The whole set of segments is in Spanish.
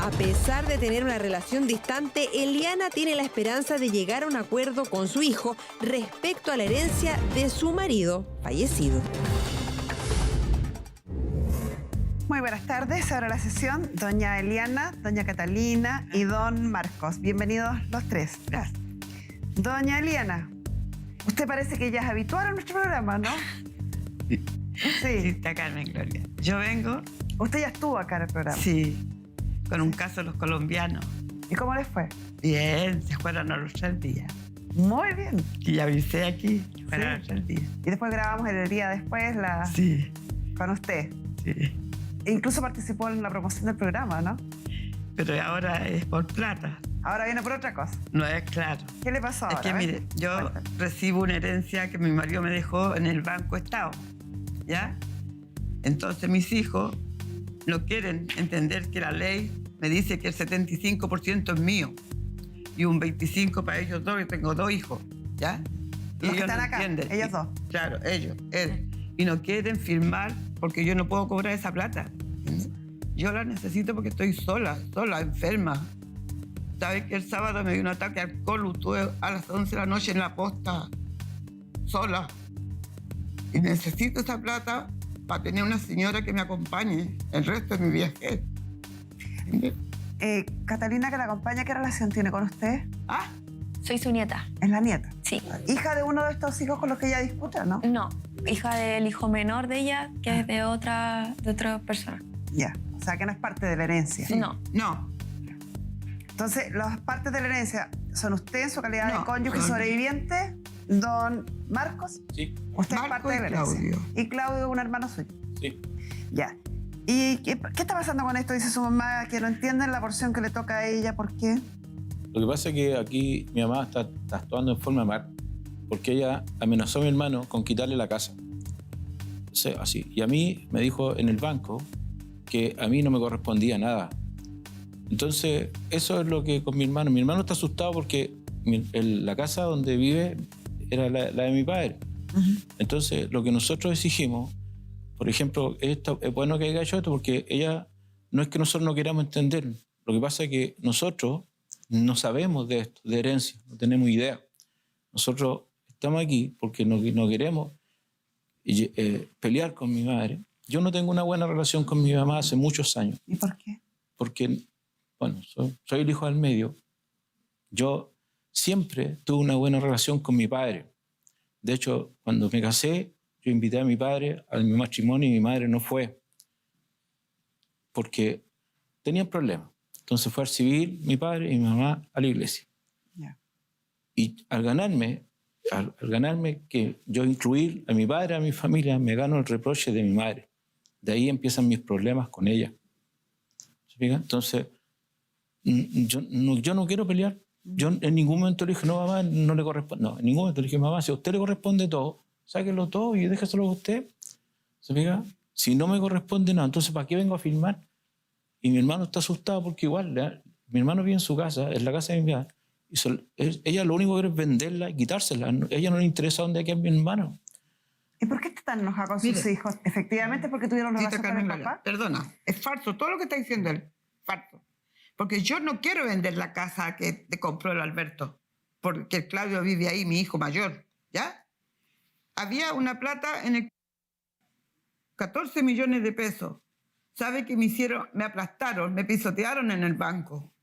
A pesar de tener una relación distante, Eliana tiene la esperanza de llegar a un acuerdo con su hijo respecto a la herencia de su marido fallecido. Muy buenas tardes, ahora la sesión, doña Eliana, doña Catalina y don Marcos. Bienvenidos los tres. Gracias. Doña Eliana, usted parece que ya es habitual a nuestro programa, ¿no? Sí. Sí. Está Carmen Gloria. Yo vengo, Usted ya estuvo acá en el programa. sí, con un caso de los colombianos. ¿Y cómo les fue? Bien, se fueron a los 3 días. Muy bien. Y ya avisé aquí, se fueron Sí. a los 3 días. Y después grabamos el día después Sí, con usted. sí. E incluso participó en la promoción del programa, ¿no? Pero ahora es por plata, Ahora viene por otra cosa. no es claro. ¿Qué le pasó ahora? Es que A ver. mire, yo Cuéntame. recibo una herencia que mi marido me dejó en el Banco Estado, ¿ya? Entonces mis hijos no quieren entender que la ley me dice que el 75% es mío y un 25% para ellos dos, y tengo 2 hijos, ¿ya? Y Los que ellos están no acá, entienden. ellos Y- dos. Claro, ellos, él. Y no quieren firmar porque yo no puedo cobrar esa plata. ¿entiendes? Yo la necesito porque estoy sola, enferma. ¿Sabes que el sábado me dio un ataque al alcohol? Estuve a las 11 de la noche en la posta, sola. Y necesito esa plata para tener una señora que me acompañe el resto de mi viaje. ¿Entiendes? Catalina, que la acompaña, ¿qué relación tiene con usted? Ah, Soy su nieta, Es la nieta. sí. Hija de uno de estos hijos con los que ella disputa, ¿no? No, hija del hijo menor de ella, que es de otra persona. Ya. O sea, que no es parte de la herencia. sí. No. No, Entonces, las partes de la herencia son usted en su calidad No, de cónyuge son- sobreviviente, don Marcos. Sí, Usted es Marco parte de y la herencia. Claudio. Y Claudio es un hermano suyo. sí. Ya. ¿Y qué está pasando con esto? Dice su mamá que no entienden la porción que le toca a ella. ¿Por qué? Lo que pasa es que aquí mi mamá está actuando en forma mal, porque ella amenazó a mi hermano con quitarle la casa. Sí, así. Y a mí me dijo en el banco que a mí no me correspondía nada. Entonces, eso es lo que con mi hermano. Mi hermano está asustado porque la casa donde vive era la de mi padre. Entonces, lo que nosotros exigimos, por ejemplo, es bueno que haya hecho esto porque ella, no es que nosotros no queramos entender. Lo que pasa es que nosotros no sabemos de esto, de herencia, no tenemos idea. Nosotros estamos aquí porque no queremos pelear con mi madre. Yo no tengo una buena relación con mi mamá hace muchos años, ¿Y por qué? porque, bueno, soy el hijo del medio. Yo siempre tuve una buena relación con mi padre. De hecho, cuando me casé, yo invité a mi padre a mi matrimonio y mi madre no fue porque tenían problemas. Entonces fue al civil mi padre y mi mamá a la iglesia. Ya. Y al ganarme que yo incluir a mi padre, a mi familia, me gano el reproche de mi madre. De ahí empiezan mis problemas con ella. ¿Se fija? Entonces, yo no quiero pelear. Yo en ningún momento le dije, no, mamá, no le corresponde. No, en ningún momento le dije, mamá, si a usted le corresponde todo, sáquelo todo y déjeselo a usted. ¿Se fija? Si no me corresponde nada, entonces ¿para qué vengo a firmar? Y mi hermano está asustado porque igual, mi hermano vive en su casa, en la casa de mi madre, y ella lo único que quiere es venderla y quitársela. A ella no le interesa dónde queda mi hermano. ¿Y por qué está tan enojada con sus Mire. hijos? Efectivamente, porque tuvieron Tita relación con Carmen el Gloria, papá. perdona, es falso todo lo que está diciendo él, falso. Porque yo no quiero vender la casa que te compró el Alberto, porque el Claudio vive ahí, mi hijo mayor, ¿ya? Había una plata en el 14 millones de pesos. ¿Sabe qué me hicieron? Me aplastaron, me pisotearon en el banco.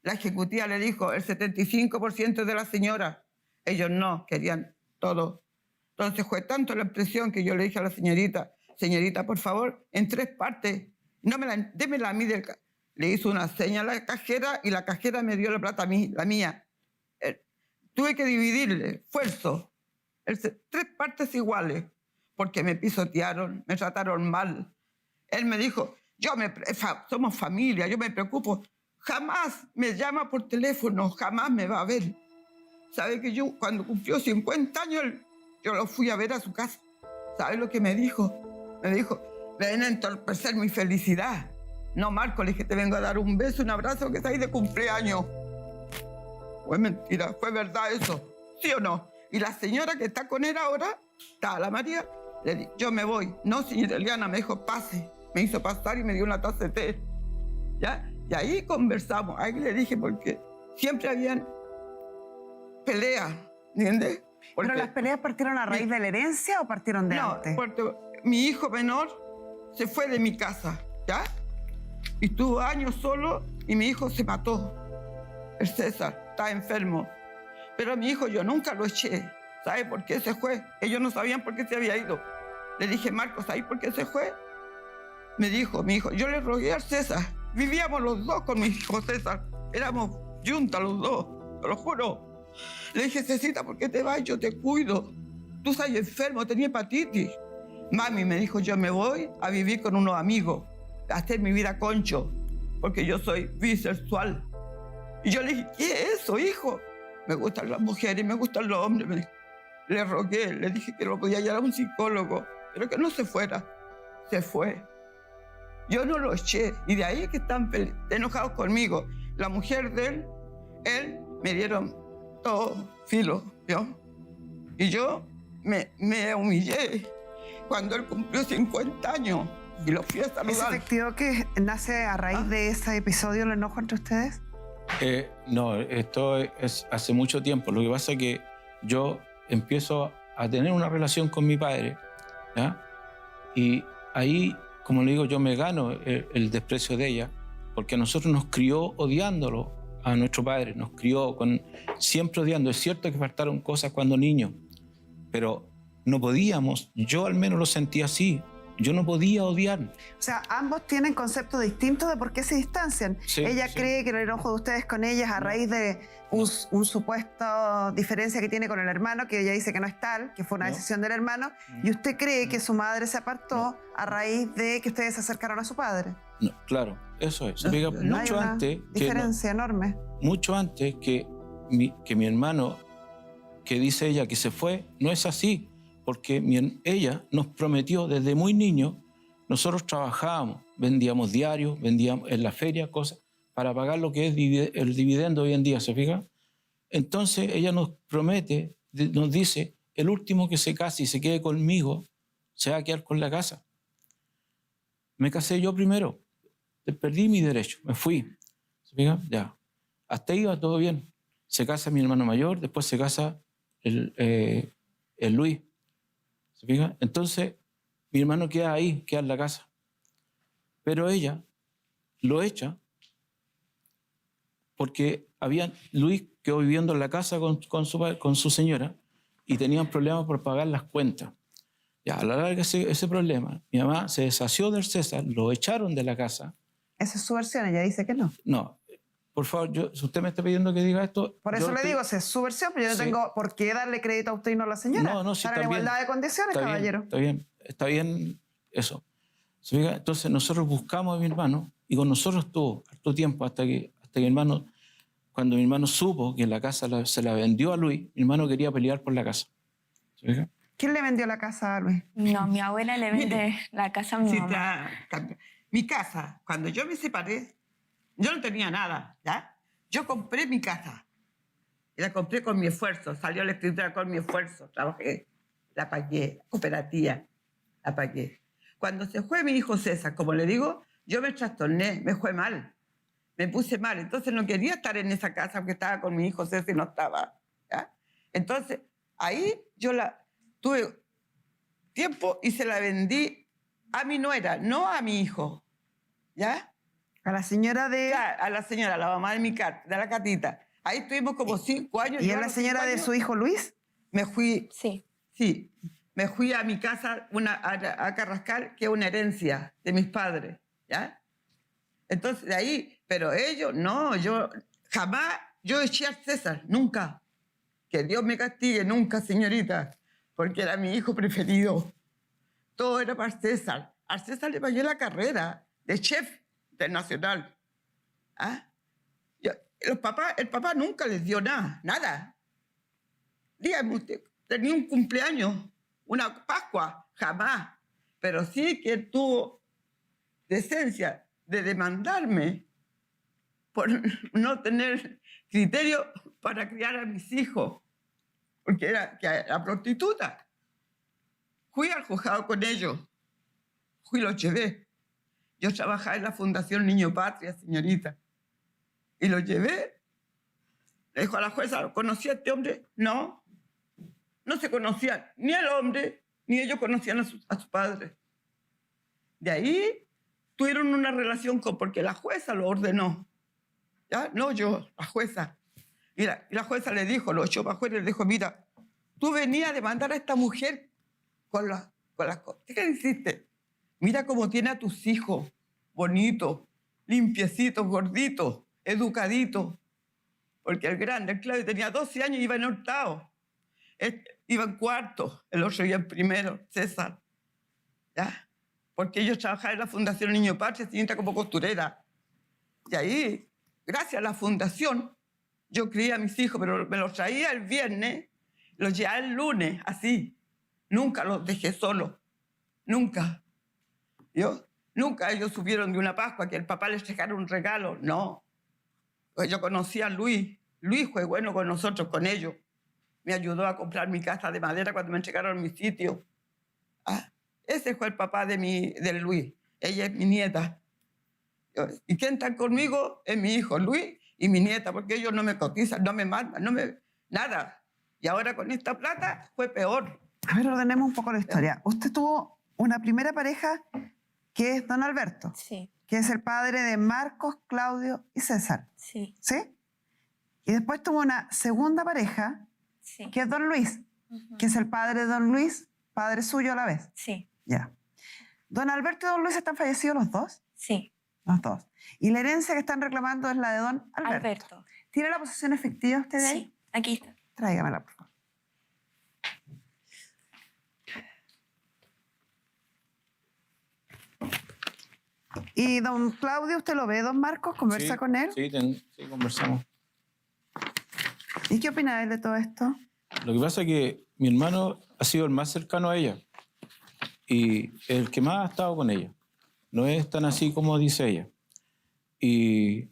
La ejecutiva le dijo, el 75% de la señora. Ellos no, querían todo. Entonces fue tanto la presión que yo le dije a la señorita, señorita, por favor, en 3 partes, démela a mí. Le hizo una seña a la cajera y la cajera me dio la plata a mí, la mía. Tuve que dividirle, esfuerzo, 3 partes iguales, porque me pisotearon, me trataron mal. Él me dijo, somos familia, yo me preocupo. Jamás me llama por teléfono, jamás me va a ver. ¿Sabe que yo cuando cumplió 50 años, yo lo fui a ver a su casa? ¿Sabe lo que me dijo? Me dijo, ven a entorpecer mi felicidad. No, Marco, le dije, te vengo a dar un beso, un abrazo, que estáis de cumpleaños. Fue mentira, fue verdad eso, ¿sí o no? Y la señora que está con él ahora, está la María, le dije, yo me voy. No, señora Eliana, me dijo, pase. Me hizo pasar y me dio una taza de té. ¿Ya? Y ahí conversamos, ahí le dije, porque siempre habían peleas, ¿entiendes? Porque, ¿Pero las peleas partieron a raíz de la herencia o partieron de no, antes? porque mi hijo menor se fue de mi casa, ¿ya? Y estuvo años solo y mi hijo se mató. El César está enfermo. Pero a mi hijo yo nunca lo eché. ¿Sabe por qué se fue? Ellos no sabían por qué se había ido. Le dije, Marcos, ¿sabes por qué se fue? Me dijo, mi hijo, yo le rogué al César. Vivíamos los dos con mi hijo César. Éramos juntas los dos, te lo juro. Le dije, Cecita, ¿por qué te vas? Yo te cuido. Tú estás enfermo, tenía hepatitis. Mami me dijo, yo me voy a vivir con unos amigos, a hacer mi vida concho, porque yo soy bisexual. Y yo le dije, ¿qué es eso, hijo? Me gustan las mujeres, me gustan los hombres. Le rogué, le dije que lo podía llevar a un psicólogo, pero que no se fuera. Se fue. Yo no lo eché, y de ahí es que están enojados conmigo. La mujer de él me dieron todo filo, ¿vio? Y yo me humillé cuando él cumplió 50 años y lo fui a ¿Es saludar. efectivo que nace a raíz de ese episodio el enojo entre ustedes? No, esto es hace mucho tiempo. Lo que pasa es que yo empiezo a tener una relación con mi padre, ¿ya? Y ahí, como le digo, yo me gano el desprecio de ella, porque a nosotros nos crió odiándolo a nuestro padre, nos crió siempre odiando. Es cierto que faltaron cosas cuando niños, pero no podíamos, yo al menos lo sentía así, yo no podía odiar. O sea, ambos tienen conceptos distintos de por qué se distancian. Sí, ella sí. cree que el enojo de ustedes con ella es a raíz de un supuesto diferencia que tiene con el hermano, que ella dice que no es tal, que fue una No. decisión del hermano, y usted cree que su madre se apartó a raíz de que ustedes se acercaron a su padre. No, claro, eso es. No, Fíjate, no. Hay mucho una antes diferencia enorme. mucho antes que mi hermano, que dice ella que se fue, no es así, porque ella nos prometió desde muy niño, nosotros trabajábamos, vendíamos diarios, vendíamos en la feria cosas para pagar lo que es el dividendo hoy en día, ¿se fija? Entonces ella nos promete, nos dice, el último que se case y se quede conmigo se va a quedar con la casa. Me casé yo primero, perdí mi derecho, me fui, ¿se fija? Ya. Hasta ahí iba todo bien. Se casa mi hermano mayor, después se casa el Luis. ¿Se fija? Entonces, mi hermano queda ahí, queda en la casa. Pero ella lo echa porque Luis quedó viviendo en la casa con su señora y tenían problemas por pagar las cuentas. Ya, a la larga ese problema, mi mamá se deshació del César, lo echaron de la casa. Esa es su versión, ella dice que no. No, por favor, si usted me está pidiendo que diga esto... Por eso le digo, esa es su versión, pero yo no Sí. tengo por qué darle crédito a usted y no a la señora. No, sí, Están en está bien. igualdad de condiciones, Está caballero. está bien eso. ¿Se fija? Entonces nosotros buscamos a mi hermano y con nosotros estuvo harto tiempo hasta que mi hermano, cuando mi hermano supo que la casa se la vendió a Luis, mi hermano quería pelear por la casa. ¿Se fija? ¿Quién le vendió la casa a Luis? No, mi abuela le vende Mire, la casa a mi Sí, mamá. mi casa, cuando yo me separé, yo no tenía nada, ¿ya? Yo compré mi casa. Y la compré con mi esfuerzo. Salió la escritura con mi esfuerzo. Trabajé, la pagué, cooperativa, la pagué. Cuando se fue mi hijo César, como le digo, yo me trastorné, me fue mal. Me puse mal. Entonces no quería estar en esa casa porque estaba con mi hijo César y no estaba, ¿ya? Entonces, ahí yo tuve tiempo y se la vendí a mi nuera, no a mi hijo, ¿ya? A la señora de... A la señora, la mamá de la Catita. Ahí estuvimos como 5 años. ¿Y yo es a la los señora 5 de años su hijo Luis? Me fui, Sí. sí, me fui a mi casa a Carrascal, que es una herencia de mis padres, ¿ya? Entonces, de ahí, pero ellos, no, yo eché al César, nunca. Que Dios me castigue, nunca, señorita, porque era mi hijo preferido. Todo era para César. Al César le pagué la carrera de chef internacional. ¿Ah? El papá nunca les dio nada. Dígame usted, tenía un cumpleaños, una Pascua, jamás. Pero sí que tuvo decencia de demandarme por no tener criterio para criar a mis hijos, porque era prostituta. Fui al juzgado con ellos, los llevé. Yo trabajaba en la Fundación Niño Patria, señorita. Y lo llevé. Le dijo a la jueza, ¿conocía a este hombre? No. No se conocían ni el hombre, ni ellos conocían a su padre. De ahí tuvieron una relación porque la jueza lo ordenó. ¿Ya? No yo, la jueza. Y la jueza le dijo, lo echó para afuera y le dijo, mira, tú venías a demandar a esta mujer con las cosas. ¿Qué hiciste? Mira cómo tiene a tus hijos, bonitos, limpiecitos, gorditos, educaditos. Porque el grande, el Claudio, tenía 12 años y iba en octavo. Iba en cuarto, el otro iba en primero, César. ¿Ya? Porque ellos trabajaban en la Fundación Niño Patria, señorita, como costurera. Y ahí, gracias a la fundación, yo crié a mis hijos, pero me los traía el viernes, los llevaba el lunes, así. Nunca los dejé solos. Nunca. Nunca ellos subieron de una Pascua que el papá les dejara un regalo. No. Pues yo conocí a Luis. Luis fue bueno con nosotros, con ellos. Me ayudó a comprar mi casa de madera cuando me entregaron mi sitio. Ese fue el papá de Luis. Ella es mi nieta. ¿Y quién está conmigo? Es mi hijo Luis y mi nieta, porque ellos no me cotizan, no me mandan, nada. Y ahora con esta plata fue peor. A ver, ordenemos un poco la historia. Usted tuvo una primera pareja que es don Alberto, Sí, que es el padre de Marcos, Claudio y César. sí, ¿Sí? Y después tuvo una segunda pareja sí. que es don Luis, que es el padre de don Luis, padre suyo a la vez. Sí, Ya. ¿Don Alberto y don Luis están fallecidos los dos? sí. Los dos. Y la herencia que están reclamando es la de don Alberto. Alberto. ¿Tiene la posesión efectiva usted de ahí? Sí, aquí está. Tráigamela, por favor. ¿Y don Claudio, usted lo ve, don Marcos? ¿Conversa Sí, con él? Sí, sí, conversamos. ¿Y qué opina él de todo esto? Lo que pasa es que mi hermano ha sido el más cercano a ella y el que más ha estado con ella. No es tan así como dice ella. Y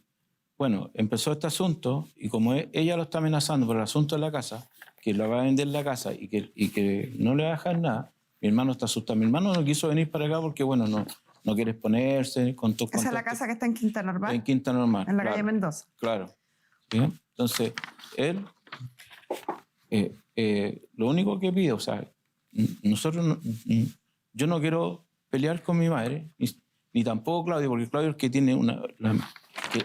bueno, empezó este asunto y como ella lo está amenazando por el asunto de la casa, que la va a vender la casa y que no le va a dejar nada, mi hermano está asustado. Mi hermano no quiso venir para acá porque, bueno, no quiere exponerse. Esa es la casa que está en Quinta Normal, en Quinta Normal. en la claro, calle Mendoza. Claro. ¿Sí? Entonces, él, lo único que pide, o sea, yo no quiero pelear con mi madre, ni tampoco Claudio, porque Claudio es el que tiene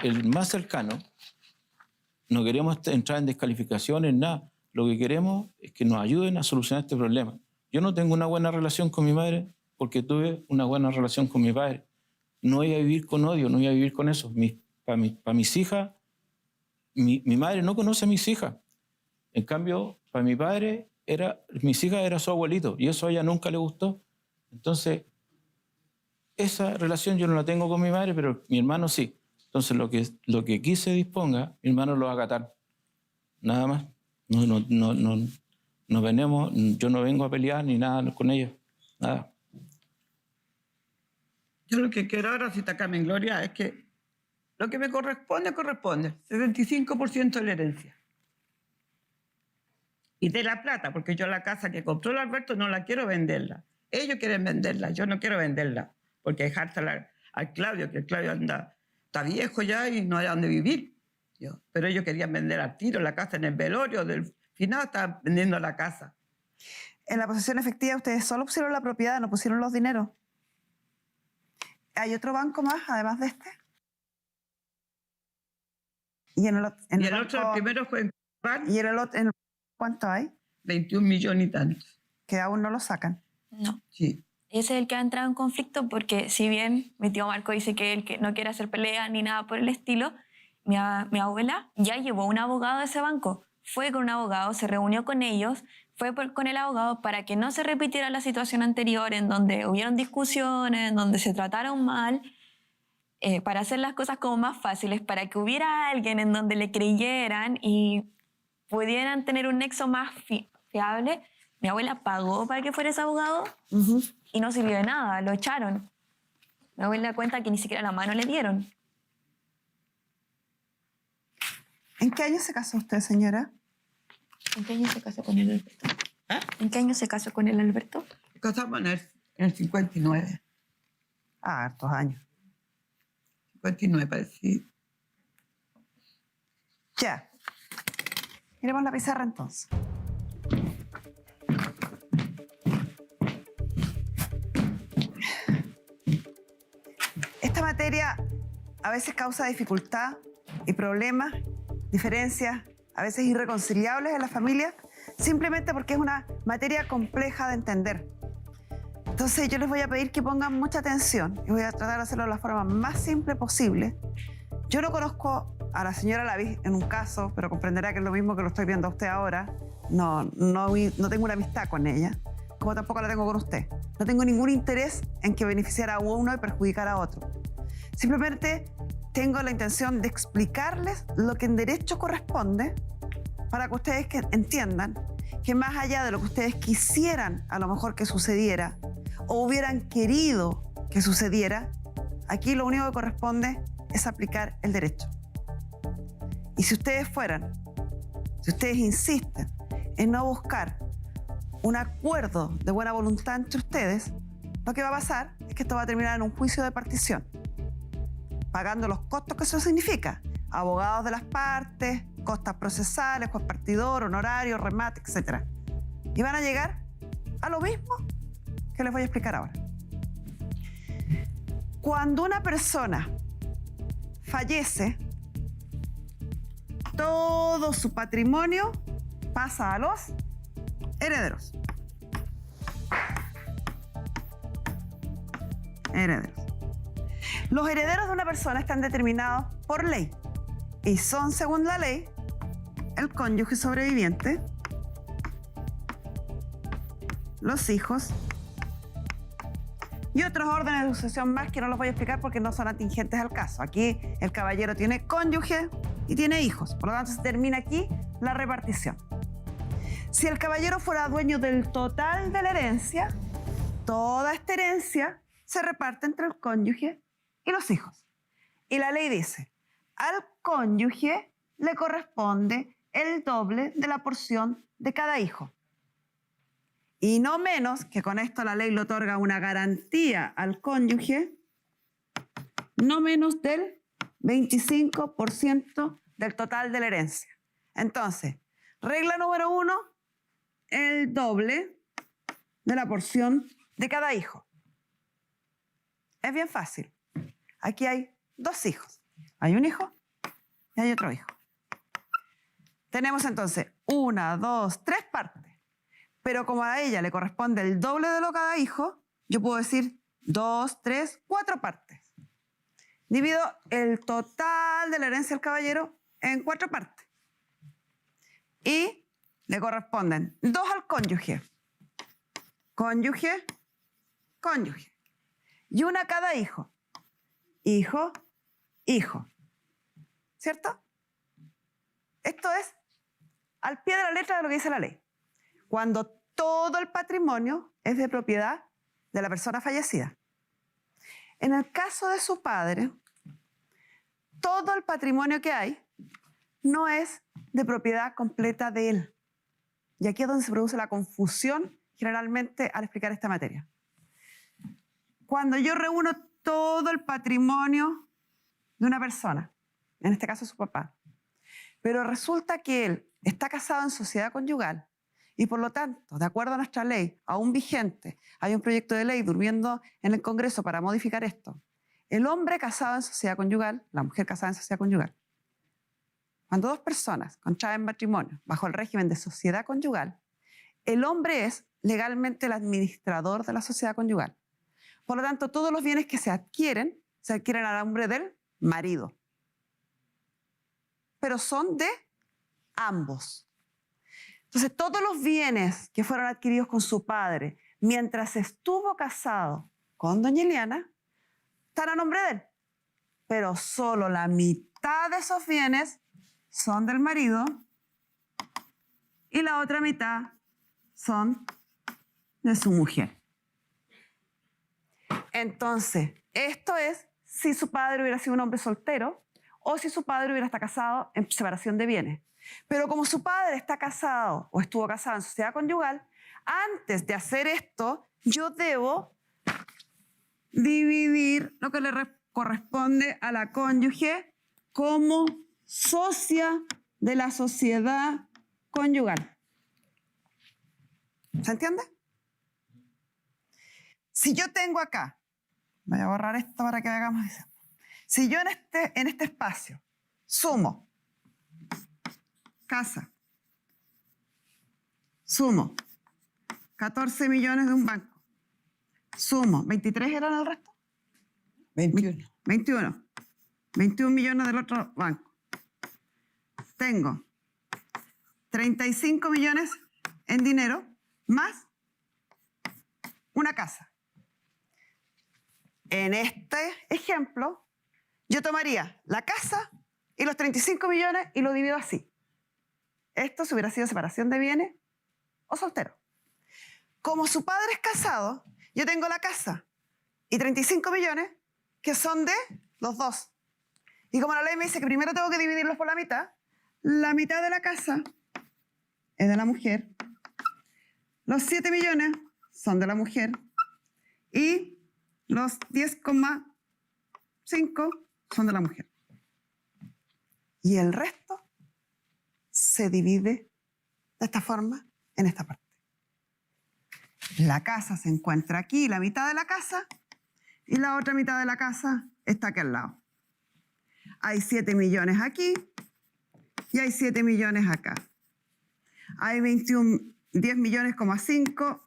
el más cercano. No queremos entrar en descalificaciones, nada. Lo que queremos es que nos ayuden a solucionar este problema. Yo no tengo una buena relación con mi madre porque tuve una buena relación con mi padre. No voy a vivir con odio, no voy a vivir con eso. Para mis hijas, mi madre no conoce a mis hijas. En cambio, para mi padre, mis hijas era su abuelito y eso a ella nunca le gustó. Entonces, esa relación yo no la tengo con mi madre, pero mi hermano sí. Entonces, lo que aquí se disponga, mi hermano lo va a acatar. Nada más. No venimos, yo no vengo a pelear ni nada con ella. Nada. Yo lo que quiero ahora, si está Carmen Gloria, es que lo que me corresponde. 75% de la herencia. Y de la plata, porque yo la casa que compró el Alberto no la quiero venderla. Ellos quieren venderla, yo no quiero venderla. Porque dejársela al Claudio, que el Claudio está viejo ya y no hay dónde vivir. Pero ellos querían vender al tiro la casa en el velorio. Del final estaban vendiendo la casa. En la posesión efectiva, ustedes solo pusieron la propiedad, no pusieron los dineros. ¿Hay otro banco más, además de este? Y el otro, el primero fue en Pan. ¿Y en cuánto hay? 21 millones y tantos. Que aún no lo sacan. No. Sí. Ese es el que ha entrado en conflicto porque si bien mi tío Marco dice que él que no quiere hacer pelea ni nada por el estilo, mi abuela ya llevó un abogado a ese banco. Fue con un abogado, se reunió con ellos, fue con el abogado para que no se repitiera la situación anterior en donde hubieron discusiones, en donde se trataron mal, para hacer las cosas como más fáciles, para que hubiera alguien en donde le creyeran y pudieran tener un nexo más fiable. Mi abuela pagó para que fuera ese abogado y no sirvió de nada, lo echaron. Mi abuela cuenta que ni siquiera la mano le dieron. ¿En qué año se casó usted, señora? ¿En qué año se casó con el Alberto? ¿En qué año se casó con el Alberto? Casamos en el 59. Ah, hartos años. Continúe para decir. Ya. Miremos la pizarra entonces. Esta materia a veces causa dificultad y problemas, diferencias, a veces irreconciliables en la familia, simplemente porque es una materia compleja de entender. Entonces yo les voy a pedir que pongan mucha atención y voy a tratar de hacerlo de la forma más simple posible. Yo no conozco a la señora Lavis en un caso, pero comprenderá que es lo mismo que lo estoy viendo a usted ahora. No tengo una amistad con ella, como tampoco la tengo con usted. No tengo ningún interés en que beneficiara a uno y perjudicara a otro. Simplemente tengo la intención de explicarles lo que en derecho corresponde para que ustedes entiendan que más allá de lo que ustedes quisieran a lo mejor que sucediera o hubieran querido que sucediera, aquí lo único que corresponde es aplicar el derecho. Y si ustedes insisten en no buscar un acuerdo de buena voluntad entre ustedes, lo que va a pasar es que esto va a terminar en un juicio de partición, pagando los costos que eso significa, abogados de las partes, costas procesales, juez partidor, honorario, remate, etc. Y van a llegar a lo mismo que les voy a explicar ahora. Cuando una persona fallece, todo su patrimonio pasa a los herederos. Los herederos de una persona están determinados por ley y son, según la ley, el cónyuge sobreviviente, los hijos y otros órdenes de sucesión más que no los voy a explicar porque no son atingentes al caso. Aquí el caballero tiene cónyuge y tiene hijos, por lo tanto se termina aquí la repartición. Si el caballero fuera dueño del total de la herencia, toda esta herencia se reparte entre el cónyuge y los hijos. Y la ley dice, al cónyuge le corresponde el doble de la porción de cada hijo. Y no menos, que con esto la ley le otorga una garantía al cónyuge, no menos del 25% del total de la herencia. Entonces, regla número 1, el doble de la porción de cada hijo. Es bien fácil. Aquí hay 2 hijos. Hay un hijo y hay otro hijo. Tenemos entonces 1, 2, 3 partes. Pero como a ella le corresponde el doble de lo cada hijo, yo puedo decir 2, 3, 4 partes. Divido el total de la herencia del caballero en 4 partes. Y le corresponden 2 al cónyuge. Cónyuge, cónyuge. Y 1 a cada hijo. Hijo, hijo. ¿Cierto? Esto es al pie de la letra de lo que dice la ley. Cuando todo el patrimonio es de propiedad de la persona fallecida. En el caso de su padre, todo el patrimonio que hay no es de propiedad completa de él. Y aquí es donde se produce la confusión generalmente al explicar esta materia. Cuando yo reúno todo el patrimonio de una persona, en este caso su papá, pero resulta que él está casado en sociedad conyugal y por lo tanto, de acuerdo a nuestra ley, aún vigente, hay un proyecto de ley durmiendo en el Congreso para modificar esto. El hombre casado en sociedad conyugal, la mujer casada en sociedad conyugal, cuando 2 personas contraen matrimonio bajo el régimen de sociedad conyugal, el hombre es legalmente el administrador de la sociedad conyugal. Por lo tanto, todos los bienes que se adquieren a nombre del marido. Pero son de ambos. Entonces, todos los bienes que fueron adquiridos con su padre mientras estuvo casado con doña Eliana están a nombre de él. Pero solo la mitad de esos bienes son del marido y la otra mitad son de su mujer. Entonces, esto es si su padre hubiera sido un hombre soltero o si su padre hubiera estado casado en separación de bienes. Pero como su padre está casado o estuvo casado en sociedad conyugal, antes de hacer esto, yo debo dividir lo que le corresponde a la cónyuge como socia de la sociedad conyugal. ¿Se entiende? Si yo tengo acá, voy a borrar esto para que hagamos eso. Si yo en este espacio sumo casa, sumo 14 millones de un banco, sumo, ¿23 eran el resto? 21. 21. 21 millones del otro banco. Tengo 35 millones en dinero más una casa. En este ejemplo, yo tomaría la casa y los 35 millones y lo divido así. Esto si hubiera sido separación de bienes o soltero. Como su padre es casado, yo tengo la casa y 35 millones que son de los dos. Y como la ley me dice que primero tengo que dividirlos por la mitad de la casa es de la mujer, los 7 millones son de la mujer y los 10,5 son de la mujer. Y el resto se divide de esta forma en esta parte. La casa se encuentra aquí, la mitad de la casa, y la otra mitad de la casa está aquí al lado. Hay 7 millones aquí y hay 7 millones acá. Hay 10 millones,5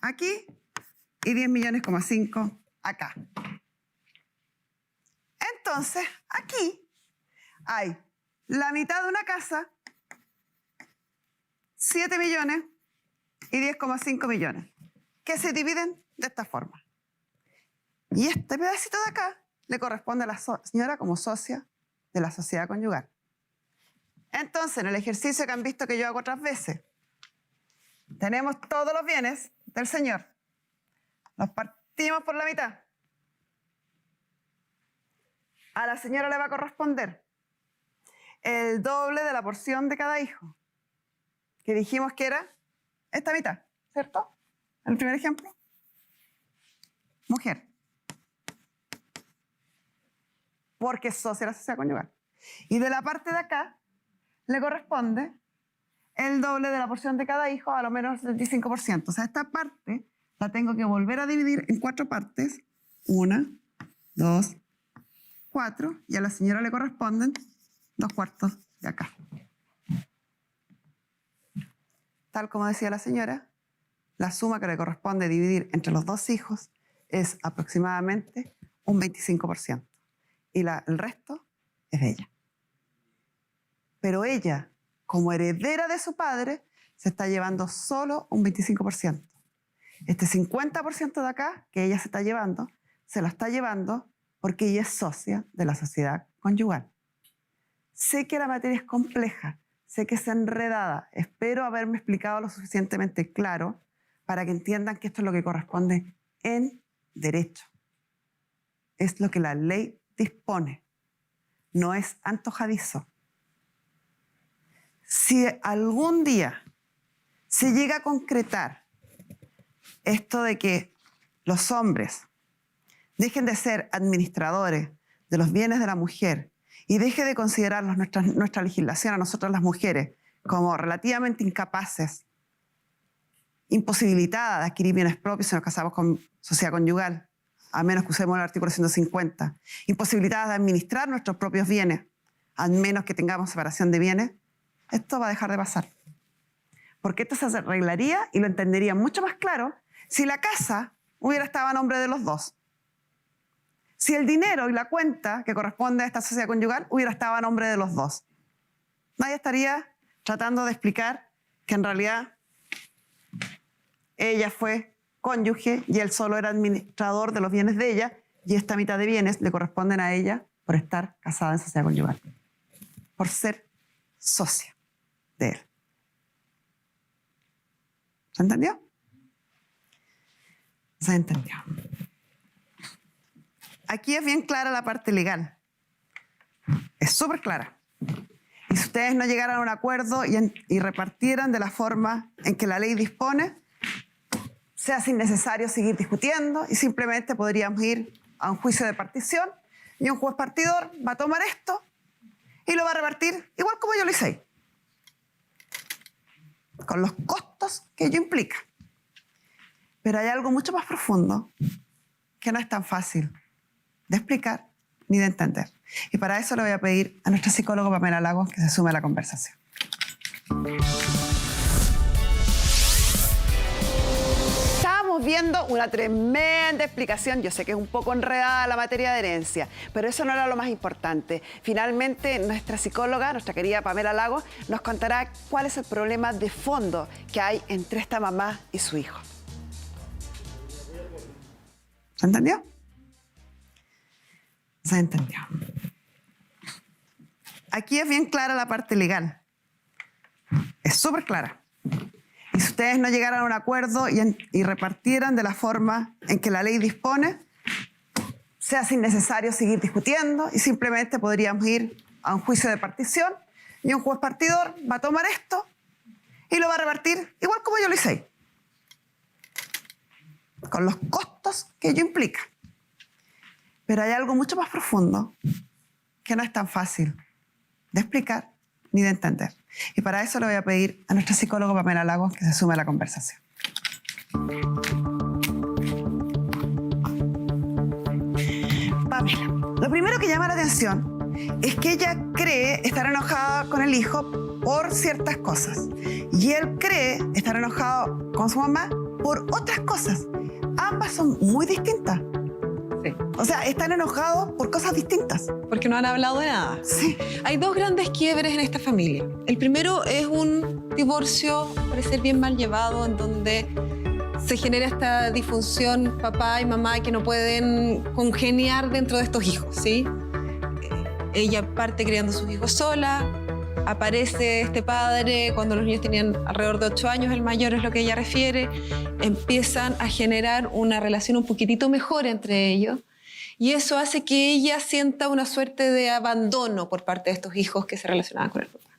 aquí y 10 millones,5 acá. Entonces, aquí hay la mitad de una casa, 7 millones y 10,5 millones, que se dividen de esta forma. Y este pedacito de acá le corresponde a la señora como socia de la sociedad conyugal. Entonces, en el ejercicio que han visto que yo hago otras veces, tenemos todos los bienes del señor. Los partimos por la mitad. A la señora le va a corresponder el doble de la porción de cada hijo, que dijimos que era esta mitad, ¿cierto? En el primer ejemplo. Mujer. Porque es socia de la sociedad conyugal. Y de la parte de acá le corresponde el doble de la porción de cada hijo, a lo menos el 25%. O sea, esta parte la tengo que volver a dividir en 4 partes. 1, 2, 4. Y a la señora le corresponden 2/4 de acá. Tal como decía la señora, la suma que le corresponde dividir entre los 2 hijos es aproximadamente un 25%. Y el resto es de ella. Pero ella, como heredera de su padre, se está llevando solo un 25%. Este 50% de acá, que ella se está llevando, se lo está llevando porque ella es socia de la sociedad conyugal. Sé que la materia es compleja, sé que es enredada. Espero haberme explicado lo suficientemente claro para que entiendan que esto es lo que corresponde en derecho. Es lo que la ley dispone. No es antojadizo. Si algún día se llega a concretar esto de que los hombres dejen de ser administradores de los bienes de la mujer y deje de considerarlos nuestra legislación a nosotras las mujeres como relativamente incapaces, imposibilitadas de adquirir bienes propios si nos casamos con sociedad conyugal, a menos que usemos el artículo 150, imposibilitadas de administrar nuestros propios bienes, a menos que tengamos separación de bienes, esto va a dejar de pasar. Porque esto se arreglaría y lo entendería mucho más claro si la casa hubiera estado a nombre de los dos. Si el dinero y la cuenta que corresponde a esta sociedad conyugal hubiera estado a nombre de los dos. Nadie estaría tratando de explicar que en realidad ella fue cónyuge y él solo era administrador de los bienes de ella y esta mitad de bienes le corresponden a ella por estar casada en sociedad conyugal, por ser socia de él. ¿Se entendió? Se entendió. Aquí es bien clara la parte legal. Es súper clara. Y si ustedes no llegaran a un acuerdo y repartieran de la forma en que la ley dispone, se hace innecesario seguir discutiendo y simplemente podríamos ir a un juicio de partición y un juez partidor va a tomar esto y lo va a repartir igual como yo lo hice ahí, con los costos que ello implica. Pero hay algo mucho más profundo que no es tan fácil de explicar ni de entender. Y para eso le voy a pedir a nuestra psicóloga Pamela Lagos que se sume a la conversación. Estábamos viendo una tremenda explicación. Yo sé que es un poco enredada la materia de herencia, pero eso no era lo más importante. Finalmente, nuestra psicóloga, nuestra querida Pamela Lagos, nos contará cuál es el problema de fondo que hay entre esta mamá y su hijo. ¿Se entendió? Se entendió. Aquí es bien clara la parte legal. Es súper clara. Y si ustedes no llegaran a un acuerdo y repartieran de la forma en que la ley dispone, se hace innecesario seguir discutiendo y simplemente podríamos ir a un juicio de partición y un juez partidor va a tomar esto y lo va a repartir igual como yo lo hice ahí, con los costos que ello implica. Pero hay algo mucho más profundo que no es tan fácil de explicar ni de entender. Y para eso le voy a pedir a nuestra psicóloga Pamela Lagos que se sume a la conversación. Pamela, lo primero que llama la atención es que ella cree estar enojada con el hijo por ciertas cosas y él cree estar enojado con su mamá por otras cosas. Ambas son muy distintas. Sí. O sea, están enojados por cosas distintas. Porque no han hablado de nada. Sí. Hay dos grandes quiebres en esta familia. El primero es un divorcio, parece ser bien mal llevado, en donde se genera esta disfunción papá y mamá que no pueden congeniar dentro de estos hijos, ¿sí? Ella parte criando a sus hijos sola, aparece este padre cuando los niños tenían alrededor de 8 años, el mayor es lo que ella refiere, empiezan a generar una relación un poquitito mejor entre ellos y eso hace que ella sienta una suerte de abandono por parte de estos hijos que se relacionaban con el papá.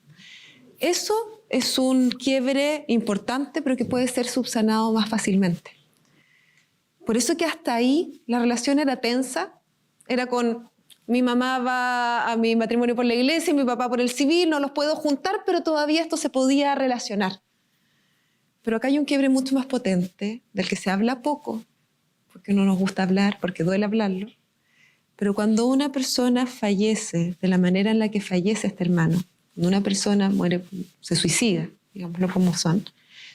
Eso es un quiebre importante, pero que puede ser subsanado más fácilmente. Por eso que hasta ahí la relación era tensa, era con mi mamá va a mi matrimonio por la iglesia y mi papá por el civil, no los puedo juntar, pero todavía esto se podía relacionar. Pero acá hay un quiebre mucho más potente, del que se habla poco, porque no nos gusta hablar, porque duele hablarlo. Pero cuando una persona fallece de la manera en la que fallece este hermano, cuando una persona muere, se suicida, digámoslo como son,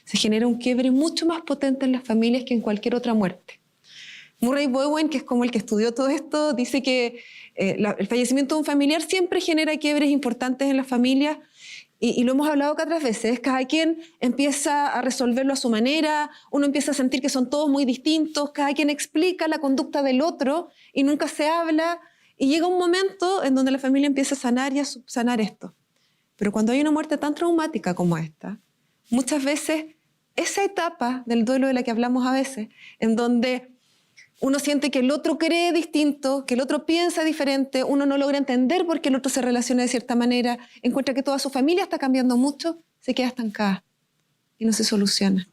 se genera un quiebre mucho más potente en las familias que en cualquier otra muerte. Murray Bowen, que es como el que estudió todo esto, dice que el fallecimiento de un familiar siempre genera quiebres importantes en las familias y lo hemos hablado acá otras veces. Cada quien empieza a resolverlo a su manera, uno empieza a sentir que son todos muy distintos, cada quien explica la conducta del otro y nunca se habla y llega un momento en donde la familia empieza a sanar y a subsanar esto. Pero cuando hay una muerte tan traumática como esta, muchas veces esa etapa del duelo de la que hablamos a veces, en donde uno siente que el otro cree distinto, que el otro piensa diferente, uno no logra entender por qué el otro se relaciona de cierta manera, encuentra que toda su familia está cambiando mucho, se queda estancada y no se soluciona.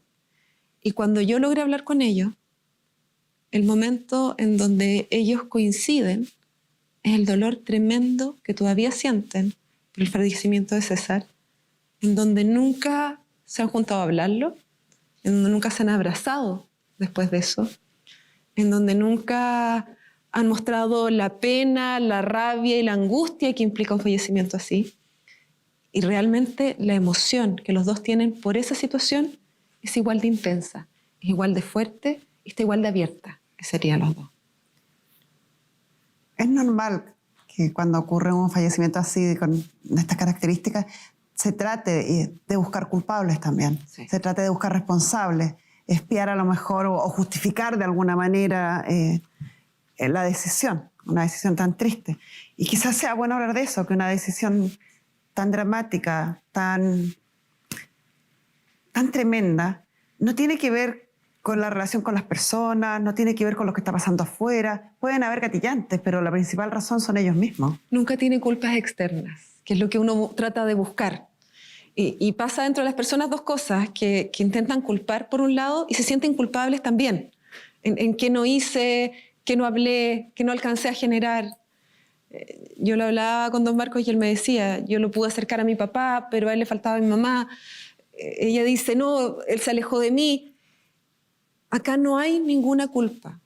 Y cuando yo logré hablar con ellos, el momento en donde ellos coinciden es el dolor tremendo que todavía sienten por el fallecimiento de César, en donde nunca se han juntado a hablarlo, en donde nunca se han abrazado después de eso, en donde nunca han mostrado la pena, la rabia y la angustia que implica un fallecimiento así. Y realmente la emoción que los dos tienen por esa situación es igual de intensa, es igual de fuerte y está igual de abierta, que serían los dos. Es normal que cuando ocurre un fallecimiento así, con estas características, se trate de buscar culpables también, Sí. se trate de buscar responsables, espiar a lo mejor o justificar de alguna manera la decisión, una decisión tan triste. Y quizás sea bueno hablar de eso, que una decisión tan dramática, tan tremenda, no tiene que ver con la relación con las personas, no tiene que ver con lo que está pasando afuera. Pueden haber gatillantes, pero la principal razón son ellos mismos. Nunca tiene culpas externas, que es lo que uno trata de buscar. Y pasa dentro de las personas dos cosas, que intentan culpar por un lado y se sienten culpables también. En qué no hice, que no hablé, que no alcancé a generar. Yo lo hablaba con don Marcos y él me decía, yo lo pude acercar a mi papá, pero a él le faltaba a mi mamá. Ella dice, no, él se alejó de mí. Acá no hay ninguna culpa.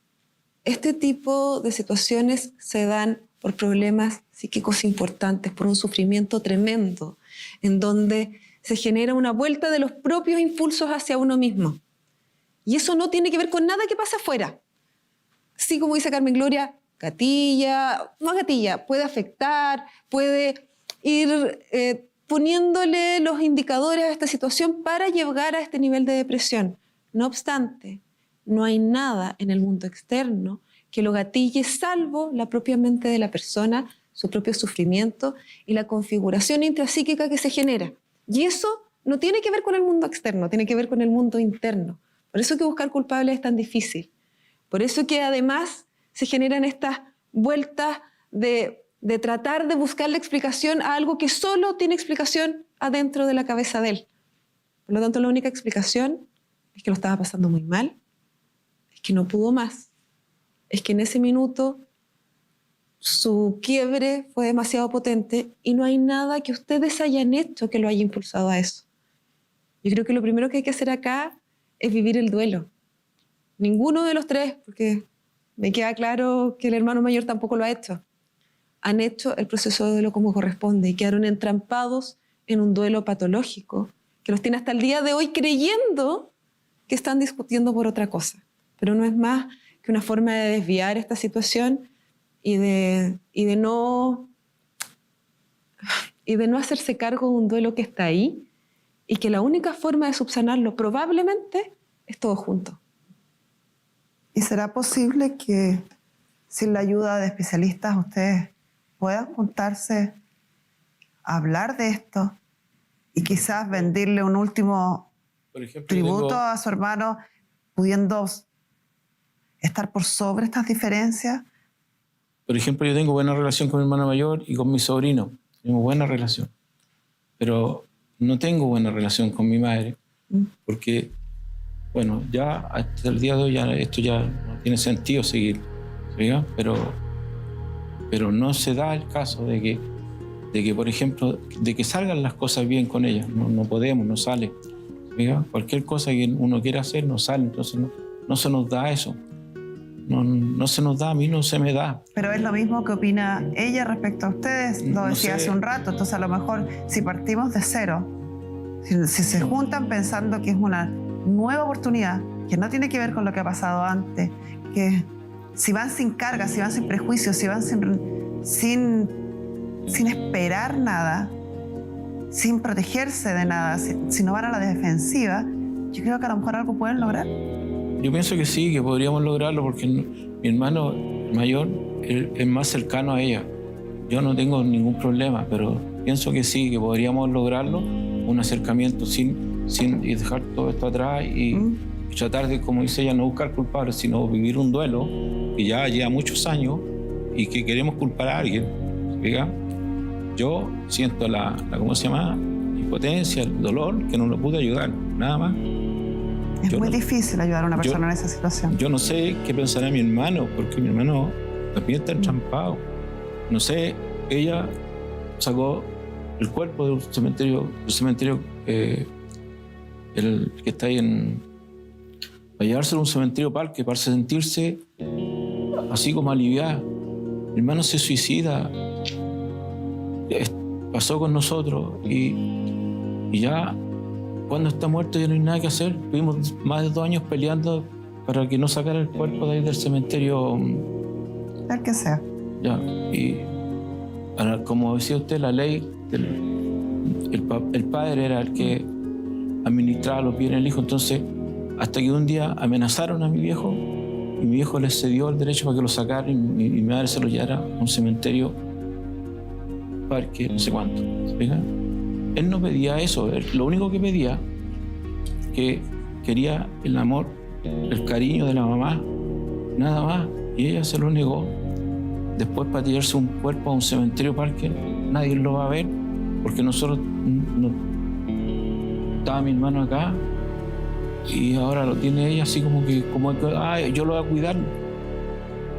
Este tipo de situaciones se dan por problemas psíquicos importantes, por un sufrimiento tremendo, en donde se genera una vuelta de los propios impulsos hacia uno mismo. Y eso no tiene que ver con nada que pase afuera. Sí, como dice Carmen Gloria, puede afectar, puede ir poniéndole los indicadores a esta situación para llegar a este nivel de depresión. No obstante, no hay nada en el mundo externo que lo gatille salvo la propia mente de la persona, su propio sufrimiento y la configuración intrapsíquica que se genera. Y eso no tiene que ver con el mundo externo, tiene que ver con el mundo interno. Por eso que buscar culpables es tan difícil. Por eso que además se generan estas vueltas de tratar de buscar la explicación a algo que solo tiene explicación adentro de la cabeza de él. Por lo tanto, la única explicación es que lo estaba pasando muy mal, es que no pudo más, es que en ese minuto su quiebre fue demasiado potente y no hay nada que ustedes hayan hecho que lo haya impulsado a eso. Yo creo que lo primero que hay que hacer acá es vivir el duelo. Ninguno de los tres, porque me queda claro que el hermano mayor tampoco lo ha hecho, han hecho el proceso de duelo como corresponde y quedaron entrampados en un duelo patológico que los tiene hasta el día de hoy creyendo que están discutiendo por otra cosa. Pero no es más que una forma de desviar esta situación y de no hacerse cargo de un duelo que está ahí y que la única forma de subsanarlo probablemente es todo junto. ¿Y será posible que sin la ayuda de especialistas ustedes puedan juntarse a hablar de esto y quizás rendirle un último Por ejemplo, tributo a su hermano, pudiendo estar por sobre estas diferencias? Por ejemplo, yo tengo buena relación con mi hermano mayor y con mi sobrino. Tengo buena relación. Pero no tengo buena relación con mi madre porque, bueno, ya hasta el día de hoy esto ya no tiene sentido seguir, ¿sí? Pero no se da el caso de que, por ejemplo, de que salgan las cosas bien con ella. No podemos, no sale. ¿Sí? Cualquier cosa que uno quiera hacer no sale, entonces no se nos da eso. No se nos da, a mí no se me da. Pero es lo mismo que opina ella respecto a ustedes, lo decía hace un rato. Entonces a lo mejor si partimos de cero, si se juntan pensando que es una nueva oportunidad, que no tiene que ver con lo que ha pasado antes, que si van sin carga, si van sin prejuicios, si van sin esperar nada, sin protegerse de nada, si no van a la defensiva, yo creo que a lo mejor algo pueden lograr. Yo pienso que sí, que podríamos lograrlo porque mi hermano mayor es más cercano a ella. Yo no tengo ningún problema, pero pienso que sí, que podríamos lograrlo, un acercamiento sin y dejar todo esto atrás y tratar de, como dice ella, no buscar culpables, sino vivir un duelo que ya lleva muchos años y que queremos culpar a alguien. ¿Diga? Yo siento la ¿cómo se llama? Impotencia, el dolor, que no lo pude ayudar, nada más. Es muy difícil ayudar a una persona en esa situación. Yo no sé qué pensará mi hermano, porque mi hermano también está entrampado. No sé, ella sacó el cuerpo del cementerio el que está ahí para llevárselo a un cementerio parque, para sentirse así como aliviada. Mi hermano se suicida, pasó con nosotros y ya cuando está muerto ya no hay nada que hacer. Tuvimos más de 2 años peleando para que no sacara el cuerpo de ahí del cementerio. El que sea. Ya, y como decía usted, la ley, el padre era el que administraba los bienes del hijo. Entonces, hasta que un día amenazaron a mi viejo y mi viejo les cedió el derecho para que lo sacaran y mi madre se lo llevara a un cementerio, parque, no sé cuánto. ¿Explica? Él no pedía eso, lo único que pedía que quería el amor, el cariño de la mamá, nada más, y ella se lo negó. Después, para tirarse un cuerpo a un cementerio parque, nadie lo va a ver, porque nosotros estaba mi hermano acá y ahora lo tiene ella así como que yo lo voy a cuidar.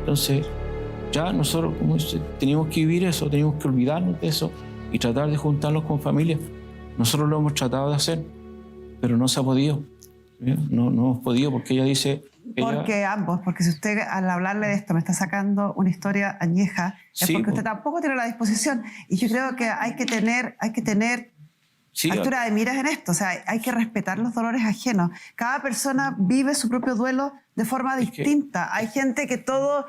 Entonces, ya nosotros teníamos que vivir eso, teníamos que olvidarnos de eso y tratar de juntarnos con familia. Nosotros lo hemos tratado de hacer, pero no se ha podido. No hemos podido porque ella dice... Porque ambos, porque si usted al hablarle de esto me está sacando una historia añeja, es Sí, porque usted pues. tampoco tiene la disposición. Y yo creo que hay que tener Sí, altura de miras en esto. O sea, hay que respetar los dolores ajenos. Cada persona vive su propio duelo de forma Es que- distinta. Hay gente que todo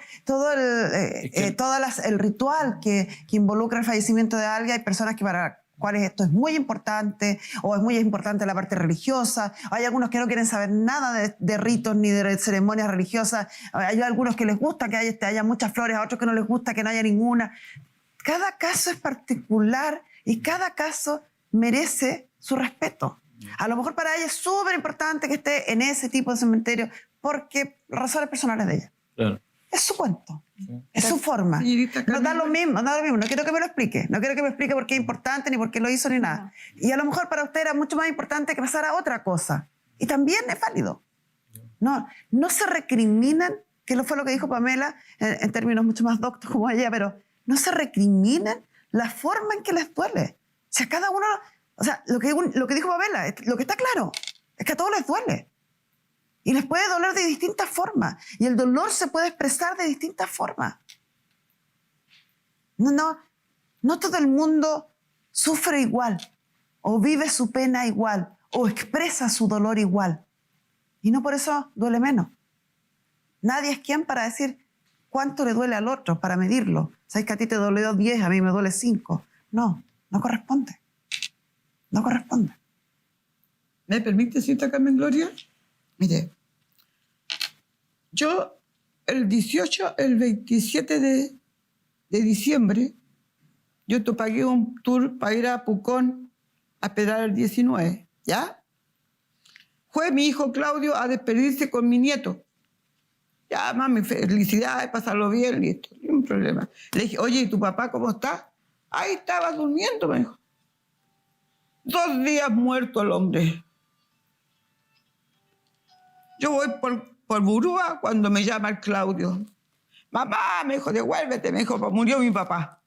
el ritual que involucra el fallecimiento de alguien, hay personas que para cuáles esto es muy importante, o es muy importante la parte religiosa. Hay algunos que no quieren saber nada de ritos ni de ceremonias religiosas. Hay algunos que les gusta que haya muchas flores, a otros que no les gusta que no haya ninguna. Cada caso es particular y cada caso merece su respeto. A lo mejor para ella es súper importante que esté en ese tipo de cementerio porque razones personales de ella. claro. Es su cuento, es su forma. Señorita No da Carmen. lo mismo, no quiero que me lo explique. No quiero que me explique por qué es importante, ni por qué lo hizo, ni nada. Y a lo mejor para usted era mucho más importante que pasara otra cosa. Y también es válido. No se recriminan, que fue lo que dijo Pamela, en términos mucho más doctos como ella, pero no se recriminan la forma en que les duele. O sea, cada uno... O sea, lo que dijo Pamela, lo que está claro, es que a todos les duele. Y les puede doler de distintas formas. Y el dolor se puede expresar de distintas formas. No todo el mundo sufre igual, o vive su pena igual, o expresa su dolor igual. Y no por eso duele menos. Nadie es quien para decir cuánto le duele al otro, para medirlo. ¿Sabes que a ti te dolió 10, a mí me duele 5? No corresponde. No corresponde. ¿Me permite, señorita Carmen Gloria? Mire, yo el 27 de diciembre, yo te pagué un tour para ir a Pucón a esperar el 19, ¿ya? Fue mi hijo Claudio a despedirse con mi nieto. Ya, mami, felicidades, pasarlo bien, listo, no hay un problema. Le dije, oye, ¿y tu papá cómo está? Ahí estaba durmiendo, me dijo. 2 días muerto el hombre. Yo voy por Burúa cuando me llama el Claudio. Mamá, me dijo, devuélvete, me dijo, murió mi papá.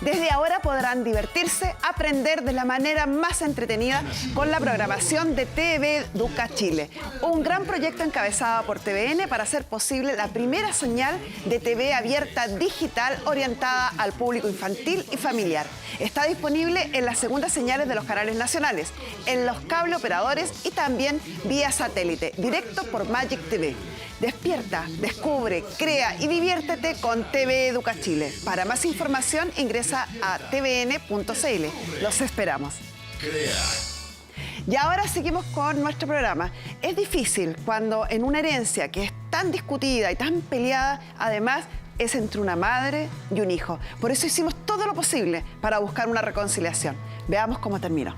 Desde ahora podrán divertirse, aprender de la manera más entretenida con la programación de TV Educa Chile. Un gran proyecto encabezado por TVN para hacer posible la primera señal de TV abierta digital orientada al público infantil y familiar. Está disponible en las segundas señales de los canales nacionales, en los cable operadores y también vía satélite, directo por Magic TV. Despierta, descubre, crea y diviértete con TV Educa Chile. Para más información ingresa a tvn.cl. Los esperamos. Y ahora seguimos con nuestro programa. Es difícil cuando en una herencia que es tan discutida y tan peleada, además es entre una madre y un hijo. Por eso hicimos todo lo posible para buscar una reconciliación. Veamos cómo terminó.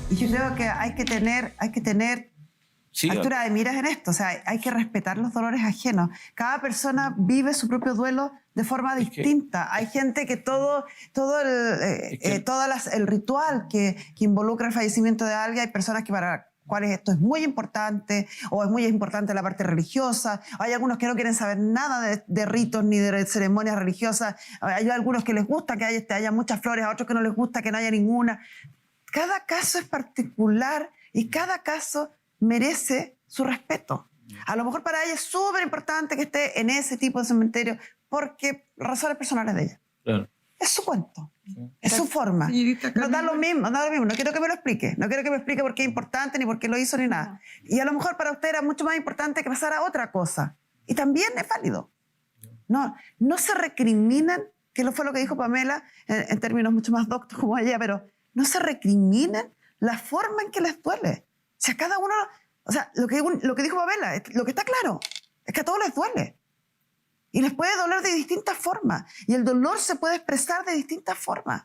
Y yo creo que hay que tener Sí, altura de miras en esto. O sea, hay que respetar los dolores ajenos. Cada persona vive su propio duelo de forma distinta. Hay gente que todo el ritual que involucra el fallecimiento de alguien, hay personas que para cuáles esto es muy importante, o es muy importante la parte religiosa. Hay algunos que no quieren saber nada de ritos ni de ceremonias religiosas. Hay algunos que les gusta que haya muchas flores, a otros que no les gusta que no haya ninguna. Cada caso es particular y cada caso merece su respeto. A lo mejor para ella es súper importante que esté en ese tipo de cementerio porque razones personales de ella. claro. Es su cuento, es su forma. Señorita No da Carmen. lo mismo, no quiero que me lo explique. No quiero que me explique por qué es importante, ni por qué lo hizo, ni nada. Y a lo mejor para usted era mucho más importante que pasara otra cosa. Y también es válido. No se recriminan, que fue lo que dijo Pamela, en términos mucho más doctos como ella, pero no se recriminan la forma en que les duele. O sea, cada uno... O sea, lo que dijo Pamela, lo que está claro, es que a todos les duele. Y les puede doler de distintas formas. Y el dolor se puede expresar de distintas formas.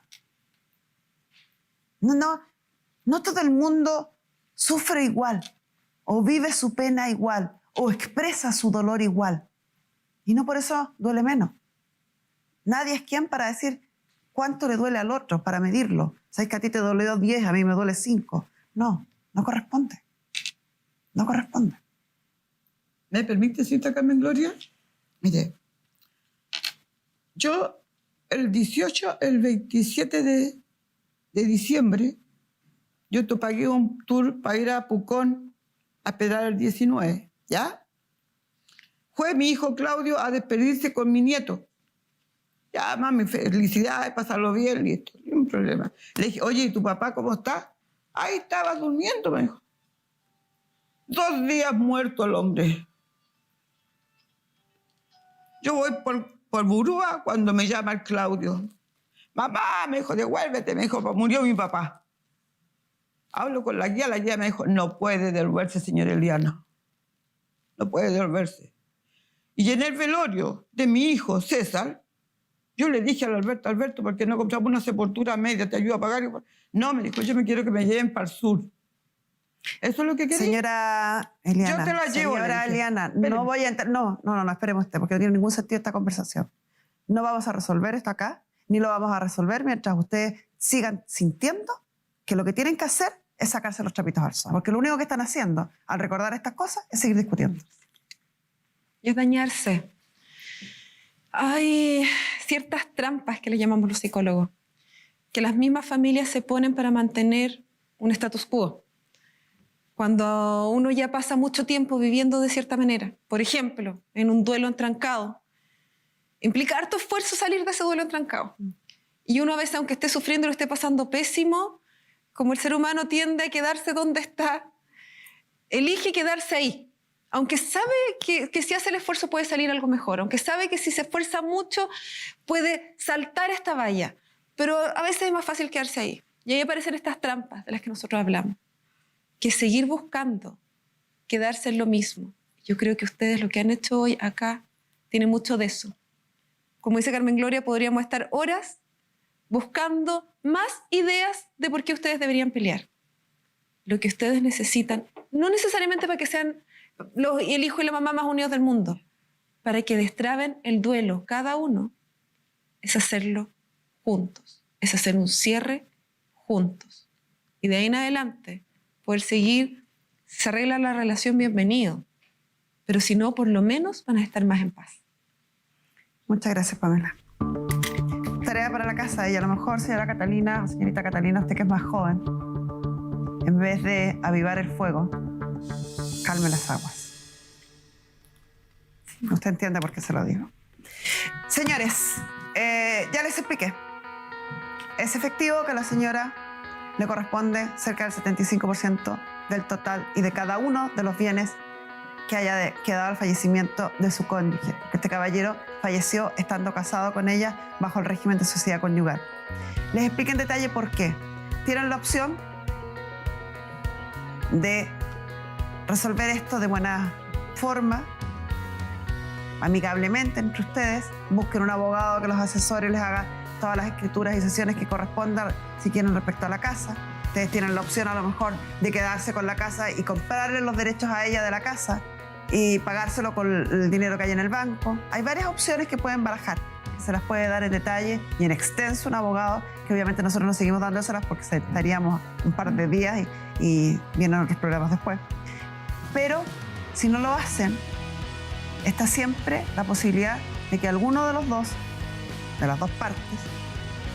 No todo el mundo sufre igual, o vive su pena igual, o expresa su dolor igual. Y no por eso duele menos. Nadie es quien para decir cuánto le duele al otro, para medirlo. ¿Sabes que a ti te dolió 10, a mí me duele 5? No corresponde. No corresponde. ¿Me permite, señorita Carmen Gloria? Mire, yo el 27 de diciembre, yo te pagué un tour para ir a Pucón a esperar el 19, ¿ya? Fue mi hijo Claudio a despedirse con mi nieto. Ya, mami, felicidades, pasarlo bien, listo, no hay un problema. Le dije, oye, ¿y tu papá cómo está? Ahí estaba durmiendo, me dijo. 2 días muerto el hombre. Yo voy por Burúa cuando me llama el Claudio. Mamá, me dijo, devuélvete, me dijo, murió mi papá. Hablo con la guía me dijo, no puede devolverse, señor Eliana. No puede devolverse. Y en el velorio de mi hijo, César, yo le dije al Alberto, ¿por qué no compramos una sepultura media? ¿Te ayudo a pagar? No, me dijo, yo me quiero que me lleven para el sur. ¿Eso es lo que quería? Señora Eliana. Yo te la llevo. Señora Eliana, Espéreme. no voy a entrar. No, esperemos usted, porque no tiene ningún sentido esta conversación. No vamos a resolver esto acá, ni lo vamos a resolver mientras ustedes sigan sintiendo que lo que tienen que hacer es sacarse los trapitos al sol. Porque lo único que están haciendo al recordar estas cosas es seguir discutiendo. Y es dañarse. Hay ciertas trampas que le llamamos los psicólogos, que las mismas familias se ponen para mantener un status quo. Cuando uno ya pasa mucho tiempo viviendo de cierta manera, por ejemplo, en un duelo entrancado, implica harto esfuerzo salir de ese duelo entrancado. Y uno a veces, aunque esté sufriendo y lo esté pasando pésimo, como el ser humano tiende a quedarse donde está, elige quedarse ahí. Aunque sabe que si hace el esfuerzo puede salir algo mejor, aunque sabe que si se esfuerza mucho puede saltar esta valla, pero a veces es más fácil quedarse ahí. Y ahí aparecen estas trampas de las que nosotros hablamos, que seguir buscando, quedarse en lo mismo. Yo creo que ustedes lo que han hecho hoy acá tiene mucho de eso. Como dice Carmen Gloria, podríamos estar horas buscando más ideas de por qué ustedes deberían pelear. Lo que ustedes necesitan, no necesariamente para que sean el hijo y la mamá más unidos del mundo, para que destraben el duelo cada uno, es hacerlo juntos, es hacer un cierre juntos. Y de ahí en adelante, poder seguir, si se arregla la relación, bienvenido. Pero si no, por lo menos van a estar más en paz. Muchas gracias, Pamela. Tarea para la casa, y a lo mejor, señora Catalina, señorita Catalina, usted que es más joven, en vez de avivar el fuego, calme las aguas. Usted entiende por qué se lo digo. Señores, ya les expliqué. Es efectivo que a la señora le corresponde cerca del 75% del total y de cada uno de los bienes que haya quedado al fallecimiento de su cónyuge. Este caballero falleció estando casado con ella bajo el régimen de sociedad conyugal. Les expliqué en detalle por qué. Tienen la opción de resolver esto de buena forma, amigablemente entre ustedes. Busquen un abogado que los asesore y les haga todas las escrituras y sesiones que correspondan si quieren respecto a la casa. Ustedes tienen la opción a lo mejor de quedarse con la casa y comprarle los derechos a ella de la casa y pagárselo con el dinero que hay en el banco. Hay varias opciones que pueden barajar, que se las puede dar en detalle y en extenso un abogado, que obviamente nosotros no seguimos dándoselas porque estaríamos un par de días y vienen otros problemas después. Pero si no lo hacen, está siempre la posibilidad de que alguno de los dos, de las dos partes,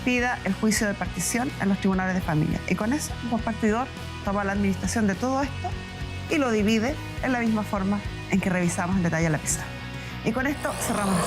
pida el juicio de partición en los tribunales de familia. Y con eso, un compartidor toma la administración de todo esto y lo divide en la misma forma en que revisamos en detalle la pizarra. Y con esto cerramos.